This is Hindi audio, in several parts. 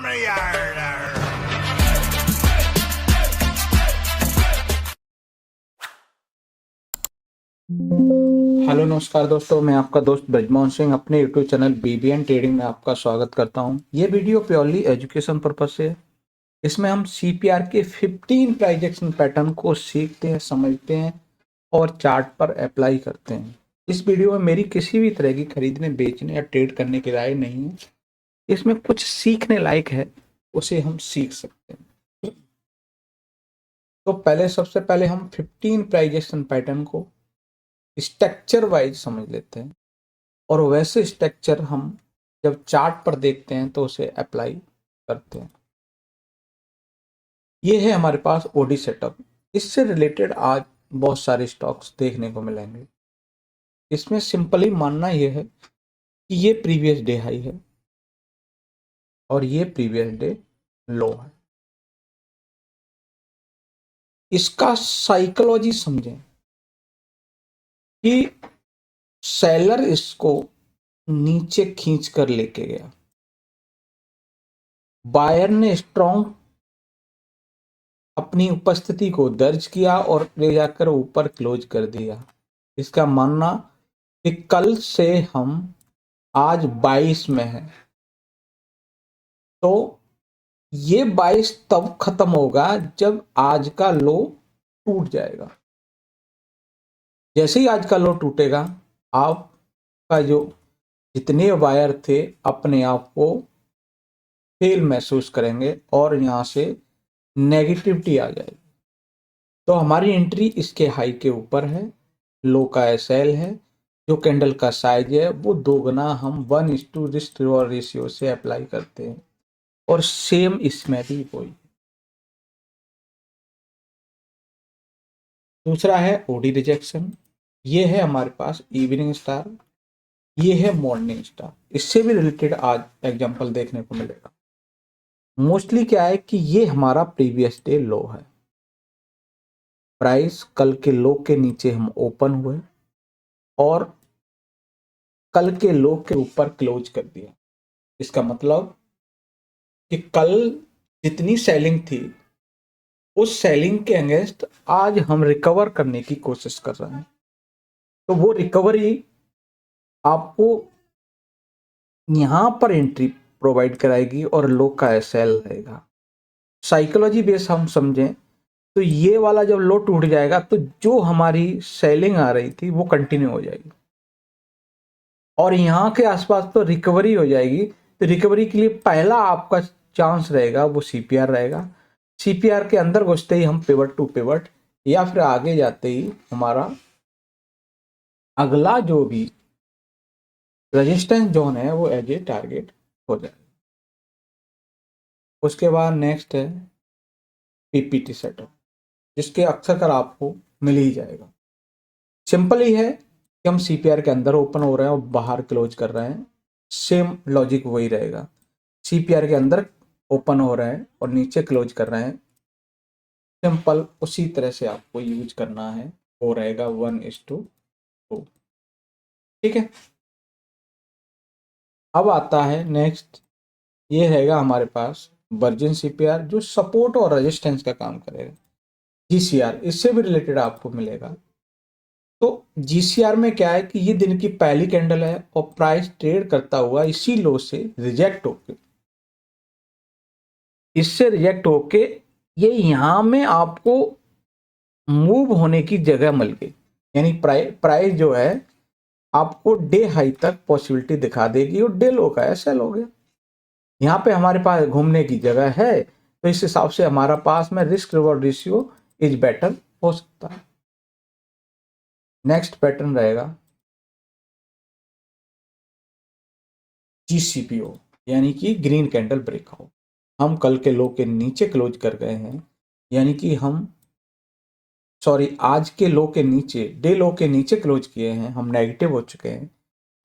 हेलो नमस्कार दोस्तों, मैं आपका दोस्त ब्रजमोहन सिंह अपने यूट्यूब चैनल बीबीएन ट्रेडिंग में आपका स्वागत करता हूं। ये वीडियो प्योरली एजुकेशन पर्पज से है। इसमें हम सीपीआर के 15 प्राइस एक्शन पैटर्न को सीखते हैं, समझते हैं और चार्ट पर अप्लाई करते हैं। इस वीडियो में मेरी किसी भी तरह की खरीदने, बेचने या ट्रेड करने की राय नहीं है। इसमें कुछ सीखने लायक है, उसे हम सीख सकते हैं। तो सबसे पहले हम 15 प्राइस एक्शन पैटर्न को स्ट्रक्चर वाइज समझ लेते हैं और वैसे स्ट्रक्चर हम जब चार्ट पर देखते हैं तो उसे अप्लाई करते हैं। ये है हमारे पास ओडी सेटअप। इससे रिलेटेड आज बहुत सारे स्टॉक्स देखने को मिलेंगे। इसमें सिंपली मानना यह है कि ये प्रीवियस डे हाई है और ये प्रीवियस डे लो है। इसका साइकोलॉजी समझें कि सेलर इसको नीचे खींच कर लेके गया, बायर ने स्ट्रॉन्ग अपनी उपस्थिति को दर्ज किया और ले जाकर ऊपर क्लोज कर दिया। इसका मानना कि कल से हम आज 22 में हैं, तो ये 22 तब खत्म होगा जब आज का लो टूट जाएगा। जैसे ही आज का लो टूटेगा, आपका जो जितने वायर थे अपने आप को फेल महसूस करेंगे और यहां से नेगेटिविटी आ जाएगी। तो हमारी एंट्री इसके हाई के ऊपर है, लो का एसएल है, जो कैंडल का साइज है वो दोगुना हम 1:2 रिस्क रिवॉर्ड रेशियो से अप्लाई करते हैं और सेम इसमें भी वही। दूसरा है ओडी रिजेक्शन। ये है हमारे पास इवनिंग स्टार, ये है मॉर्निंग स्टार। इससे भी रिलेटेड आज एग्जांपल देखने को मिलेगा। मोस्टली क्या है कि ये हमारा प्रीवियस डे लो है, प्राइस कल के लो के नीचे हम ओपन हुए और कल के लो के ऊपर क्लोज कर दिया। इसका मतलब कि कल जितनी सेलिंग थी उस सेलिंग के अगेंस्ट आज हम रिकवर करने की कोशिश कर रहे हैं। तो वो रिकवरी आपको यहां पर एंट्री प्रोवाइड कराएगी और लो का एसएल रहेगा। साइकोलॉजी बेस हम समझें तो ये वाला जब लो टूट जाएगा तो जो हमारी सेलिंग आ रही थी वो कंटिन्यू हो जाएगी और यहाँ के आसपास तो रिकवरी हो जाएगी। तो रिकवरी के लिए पहला आपका चांस रहेगा वो सीपीआर रहेगा। सीपीआर के अंदर घुसते ही हम पिवट टू पिवट या फिर आगे जाते ही हमारा अगला जो भी रेजिस्टेंस जोन है वो एज ए टारगेट हो जाएगा। उसके बाद नेक्स्ट है पीपीटी सेटअप, जिसके अक्सर कर आपको मिल ही जाएगा। सिंपल ही है कि हम सीपीआर के अंदर ओपन हो रहे हैं और बाहर क्लोज कर रहे हैं, सेम लॉजिक वही रहेगा। सीपीआर के अंदर ओपन हो रहे हैं और नीचे क्लोज कर रहे हैं, सिंपल उसी तरह से आपको यूज करना है। वो रहेगा 1:2। ठीक है। अब आता है नेक्स्ट, ये रहेगा हमारे पास वर्जिन सीपीआर जो सपोर्ट और रेजिस्टेंस का काम करेगा। जीसीआर इससे भी रिलेटेड आपको मिलेगा। तो जीसीआर में क्या है कि ये दिन की पहली कैंडल है और प्राइस ट्रेड करता हुआ इसी लो से रिजेक्ट होके, इससे रिजेक्ट होके ये यहां में आपको मूव होने की जगह मिल गई। यानी प्राइस जो है आपको डे हाई तक पॉसिबिलिटी दिखा देगी और डे लो का एसएल हो गया। यहाँ पे हमारे पास घूमने की जगह है, तो इस हिसाब से हमारा पास में risk reward ratio is better हो सकता है। नेक्स्ट पैटर्न रहेगा जीसीपीओ, यानी कि ग्रीन कैंडल ब्रेकआउट। हम कल के लो के नीचे क्लोज कर गए हैं, यानी कि आज के लो के नीचे, डे लो के नीचे क्लोज किए हैं, हम नेगेटिव हो चुके हैं।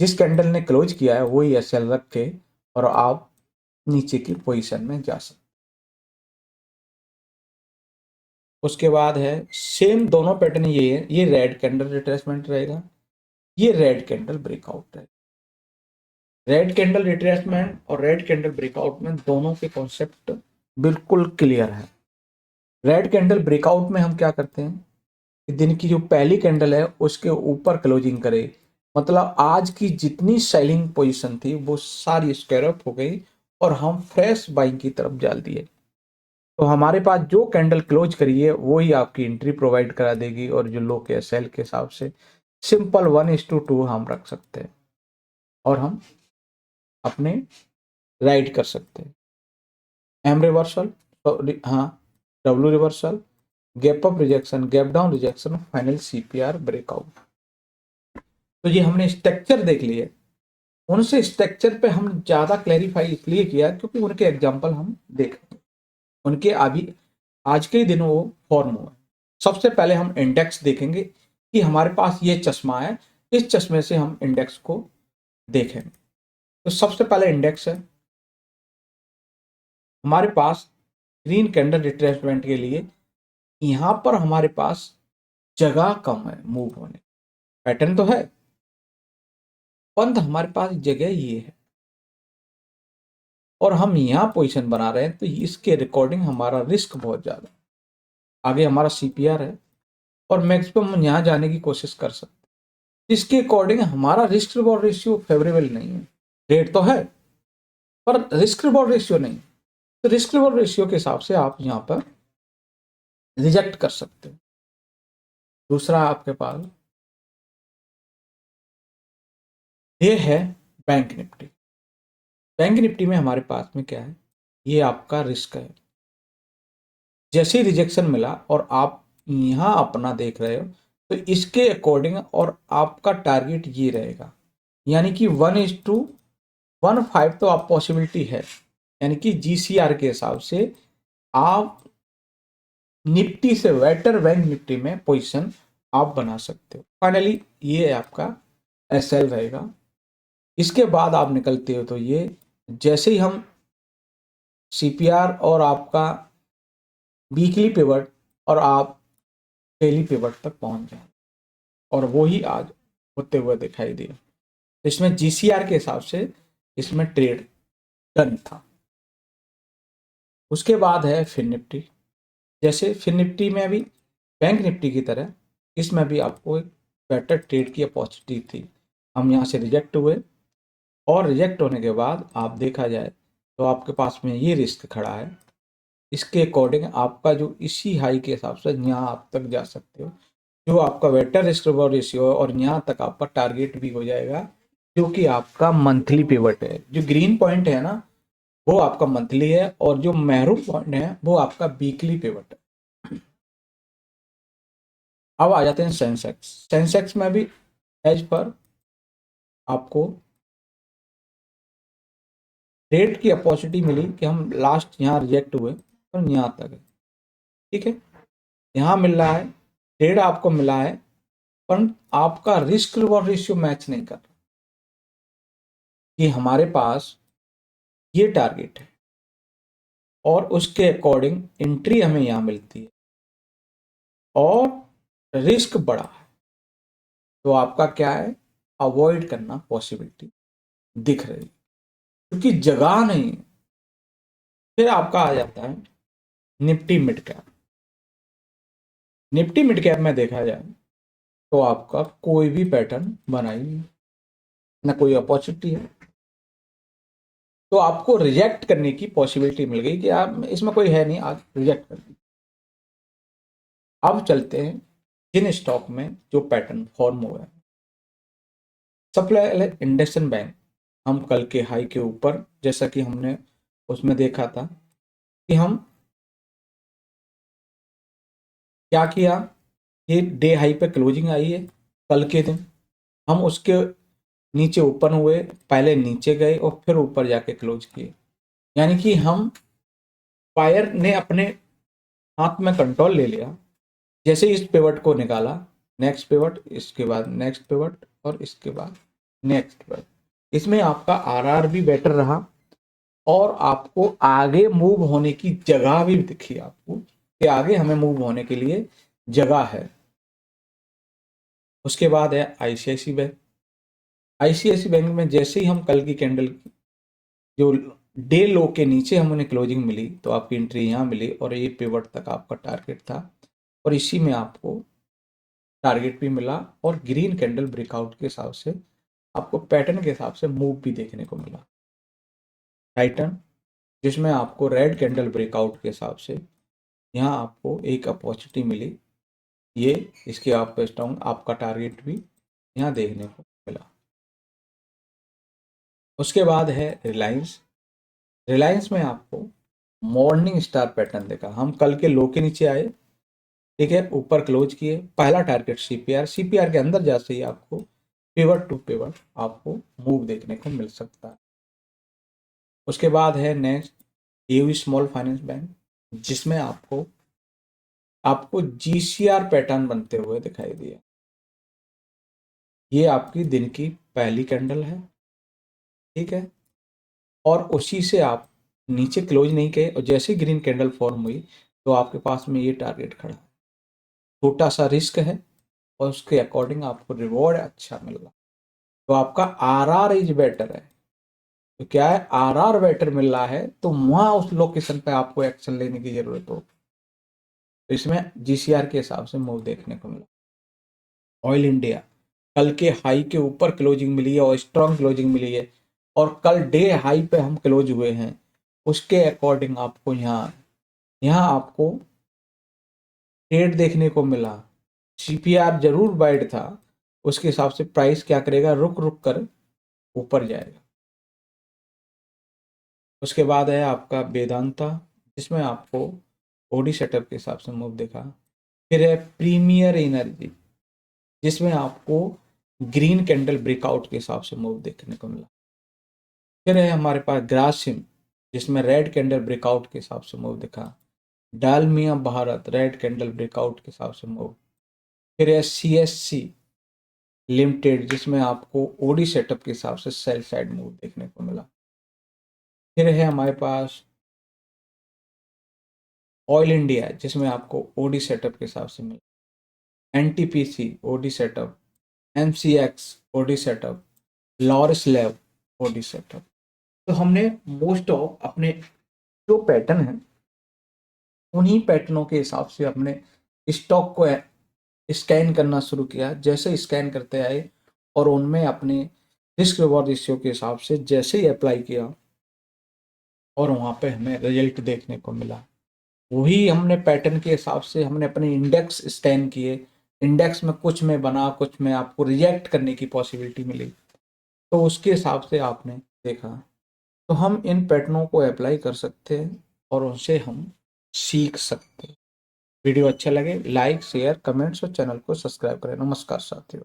जिस कैंडल ने क्लोज किया है वही एसएल रखे और आप नीचे की पोजीशन में जा सकते। उसके बाद है सेम दोनों पैटर्न, ये है, ये रेड कैंडल रिट्रेसमेंट रहेगा, ये रेड कैंडल ब्रेकआउट रहेगा। रेड कैंडल रिट्रेसमेंट और रेड कैंडल ब्रेकआउट में दोनों के कॉन्सेप्ट बिल्कुल क्लियर है। रेड कैंडल ब्रेकआउट में हम क्या करते हैं कि दिन की जो पहली कैंडल है उसके ऊपर क्लोजिंग करे, मतलब आज की जितनी सेलिंग पोजीशन थी वो सारी स्क्वेयर हो गई और हम फ्रेश बाइंग की तरफ जाल दिए। तो हमारे पास जो कैंडल क्लोज करी है वही आपकी एंट्री प्रोवाइड करा देगी, और जो लो के सेल के हिसाब से सिंपल 1:2 हम रख सकते हैं और हम अपने राइट कर सकते हैं। एम रिवर्सल, हाँ, W reversal, gap up rejection, gap down rejection, final CPR breakout. तो ये हमने स्ट्रक्चर देख लिए। उनसे स्ट्रक्चर पे हम ज्यादा क्लैरिफाई इसलिए किया क्योंकि उनके एग्जांपल हम देखेंगे, उनके अभी आज के ही दिन वो फॉर्म हुआ। सबसे पहले हम इंडेक्स देखेंगे कि हमारे पास ये चश्मा है, इस चश्मे से हम इंडेक्स को देखेंगे। तो सबसे पहले इंडेक्स है हमारे पास ग्रीन कैंडल रिट्रेसमेंट के लिए। यहां पर हमारे पास जगह कम है मूव होने, पैटर्न तो है परंतु हमारे पास जगह ये है और हम यहाँ पोजीशन बना रहे हैं, तो इसके रिकॉर्डिंग हमारा रिस्क बहुत ज्यादा। आगे हमारा सीपीआर है और मैक्सिमम हम यहाँ जाने की कोशिश कर सकते हैं। इसके अकॉर्डिंग हमारा रिस्क रिवॉर्ड रेशियो फेवरेबल नहीं है। रेट तो है पर रिस्क रिवॉर्ड रेशियो नहीं। तो रिस्क रिवॉर्ड रेशियो के हिसाब से आप यहाँ पर रिजेक्ट कर सकते हो। दूसरा आपके पास ये है बैंक निफ्टी। बैंक निफ्टी में हमारे पास में क्या है, ये आपका रिस्क है। जैसे ही रिजेक्शन मिला और आप यहाँ अपना देख रहे हो तो इसके अकॉर्डिंग और आपका टारगेट ये रहेगा, यानी कि 1:15 तो आप पॉसिबिलिटी है, यानी कि जीसीआर के हिसाब से आप निफ्टी से बेटर बैंक निफ्टी में पोजीशन आप बना सकते हो। फाइनली ये आपका एसएल रहेगा। इसके बाद आप निकलते हो तो ये जैसे ही हम सीपीआर और आपका वीकली पिवट और आप डेली पिवट तक पहुंच जाए, और वो ही आज होते हुए दिखाई दिया। इसमें जीसीआर के हिसाब से इसमें ट्रेड डन था। उसके बाद है फिन निफ्टी। जैसे फिन निफ्टी में भी बैंक निफ्टी की तरह इसमें भी आपको एक बेटर ट्रेड की अपॉर्चुनिटी थी। हम यहाँ से रिजेक्ट हुए और रिजेक्ट होने के बाद आप देखा जाए तो आपके पास में ये रिस्क खड़ा है। इसके अकॉर्डिंग आपका जो इसी हाई के हिसाब से यहाँ आप तक जा सकते हो, जो आपका बेटर रिस्क रिवॉर्ड रेशियो है, और यहाँ तक आपका टारगेट भी हो जाएगा जो कि आपका मंथली पिवट है। जो ग्रीन पॉइंट है ना वो आपका मंथली है और जो मैरून पॉइंट है वो आपका वीकली पिवट है। अब आ जाते हैं सेंसेक्स। सेंसेक्स में भी एज पर आपको रेट की अपॉर्चुनिटी मिली कि हम लास्ट यहाँ रिजेक्ट हुए पर यहाँ तक है, ठीक है, यहाँ मिल रहा है ट्रेड आपको मिला है, पर आपका रिस्क रिवॉर्ड रेशियो मैच नहीं कर रहा कि हमारे पास ये टारगेट है और उसके अकॉर्डिंग एंट्री हमें यहाँ मिलती है और रिस्क बड़ा है, तो आपका क्या है, अवॉइड करना पॉसिबिलिटी दिख रही है क्योंकि जगह नहीं है। फिर आपका आ जाता है Nifty mid cap. Nifty mid cap में देखा जाए तो आपका कोई भी पैटर्न बना ही नहीं, ना कोई अपॉर्चुनिटी है, तो आपको रिजेक्ट करने की पॉसिबिलिटी मिल गई कि आप इसमें कोई है नहीं, आज रिजेक्ट कर दी। अब चलते हैं जिन स्टॉक में जो पैटर्न फॉर्म हुआ है। सबसे पहले इंडसइंड बैंक। हम कल के हाई के ऊपर जैसा कि हमने उसमें देखा था कि हम क्या किया, ये डे हाई पे क्लोजिंग आई है कल के दिन, हम उसके नीचे ओपन हुए, पहले नीचे गए और फिर ऊपर जाके क्लोज किए, यानी कि हम बायर ने अपने हाथ में कंट्रोल ले लिया। जैसे इस पिवट को निकाला, नेक्स्ट पिवट, इसके बाद नेक्स्ट पिवट और इसके बाद नेक्स्ट पिवट, इसमें आपका आरआर भी बेटर रहा और आपको आगे मूव होने की जगह भी दिखी आपको कि आगे हमें मूव होने के लिए जगह है। उसके बाद है आईसीआईसी बैंक। आईसीआईसी बैंक में जैसे ही हम कल की कैंडल जो डे लो के नीचे हम उन्हें क्लोजिंग मिली तो आपकी एंट्री यहाँ मिली और ये पिवट तक आपका टारगेट था और इसी में आपको टारगेट भी मिला और ग्रीन कैंडल ब्रेकआउट के हिसाब से आपको पैटर्न के हिसाब से मूव भी देखने को मिला। टाइटन जिसमें आपको रेड कैंडल ब्रेकआउट के हिसाब से यहाँ आपको एक अपॉर्चुनिटी मिली, ये इसके आप स्ट्रॉन्ग आपका टारगेट भी यहाँ देखने को मिला। उसके बाद है रिलायंस। रिलायंस में आपको मॉर्निंग स्टार पैटर्न देखा, हम कल के लो के नीचे आए, ठीक है, ऊपर क्लोज किए, पहला टारगेट सीपीआर के अंदर जैसे ही आपको पिवट टू पिवट आपको मूव देखने को मिल सकता है। उसके बाद है next AU small finance bank, जिसमें आपको जीसीआर पैटर्न बनते हुए दिखाई दिया। ये आपकी दिन की पहली कैंडल है, ठीक है, और उसी से आप नीचे क्लोज नहीं किए और जैसे ग्रीन कैंडल फॉर्म हुई तो आपके पास में ये टारगेट खड़ा है। छोटा सा रिस्क है और उसके अकॉर्डिंग आपको रिवॉर्ड अच्छा मिल रहा, तो आपका आरआर इज बेटर है। तो क्या है, आरआर बेटर मिल रहा है तो वहां उस लोकेशन पे आपको एक्शन लेने की जरूरत हो, तो इसमें जीसीआर के हिसाब से मूव देखने को मिला। ऑयल इंडिया कल के हाई के ऊपर क्लोजिंग मिली है और स्ट्रॉन्ग क्लोजिंग मिली है और कल डे हाई पे हम क्लोज हुए हैं, उसके अकॉर्डिंग आपको यहाँ आपको ट्रेड देखने को मिला। सीपीआर जरूर वाइड था, उसके हिसाब से प्राइस क्या करेगा, रुक रुक कर ऊपर जाएगा। उसके बाद है आपका वेदांता, जिसमें आपको ओडी सेटअप के हिसाब से मूव देखा। फिर है प्रीमियर एनर्जी, जिसमें आपको ग्रीन कैंडल ब्रेकआउट के हिसाब से मूव देखने को मिला। फिर है हमारे पास ग्रासिम, जिसमें रेड कैंडल ब्रेकआउट के हिसाब से मूव दिखा। Dalmia Bharat red candle breakout के हिसाब से मूव। फिर है सीएससी लिमिटेड, जिसमें आपको ओडी सेटअप के हिसाब से सेल साइड मूव देखने को मिला। फिर है हमारे पास ऑयल इंडिया, जिसमें आपको ओडी सेटअप के हिसाब से मिला। NTPC OD setup, MCX OD setup, Laurus lab OD setup. तो हमने मोस्ट ऑफ अपने जो पैटर्न है उन्हीं पैटर्नों के हिसाब से अपने स्टॉक को स्कैन करना शुरू किया। जैसे स्कैन करते आए और उनमें अपने रिस्क रिवॉर्ड रेशियो के हिसाब से जैसे ही अप्लाई किया और वहाँ पे हमें रिजल्ट देखने को मिला, वही हमने पैटर्न के हिसाब से हमने अपने इंडेक्स स्कैन किए। इंडेक्स में कुछ में बना, कुछ में आपको रिजेक्ट करने की पॉसिबिलिटी मिली, तो उसके हिसाब से आपने देखा। तो हम इन पैटर्नों को अप्लाई कर सकते हैं और उनसे हम सीख सकते हैं। वीडियो अच्छा लगे लाइक शेयर कमेंट्स और चैनल को सब्सक्राइब करें। नमस्कार साथियों।